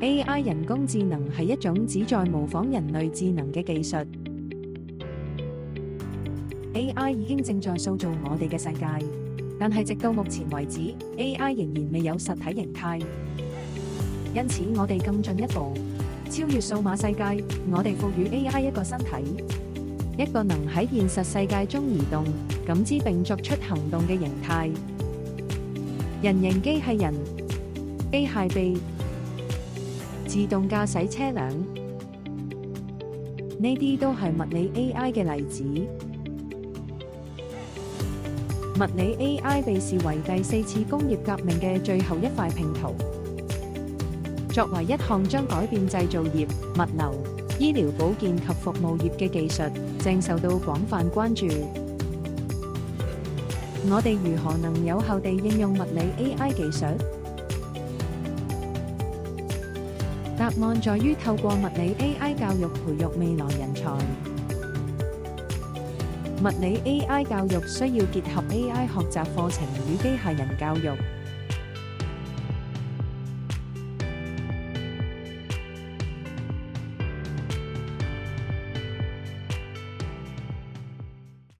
AI 人工智能係一種旨在模仿人類智能嘅技術。AI 已經正在塑造我哋嘅世界，但係直到目前為止，AI 仍然未有實體形態。因此，我哋更進一步，超越數碼世界，我哋賦予 AI 一個身體，一個能喺現實世界中移動、感知並作出行動嘅形態。人形機械人、機械臂、自動駕駛車輛，呢啲都係物理 AI 嘅例子。物理 AI 被視為第四次工業革命嘅最後一塊拼圖，作為一項將改變製造業、物流、醫療保健及服務業嘅技術，正受到廣泛關注。我哋如何能有效地應用物理 AI 技術？答案在於透過物理 AI 教育培育未來人才。物理 AI 教育需要結合 AI 學習課程與機械人教育。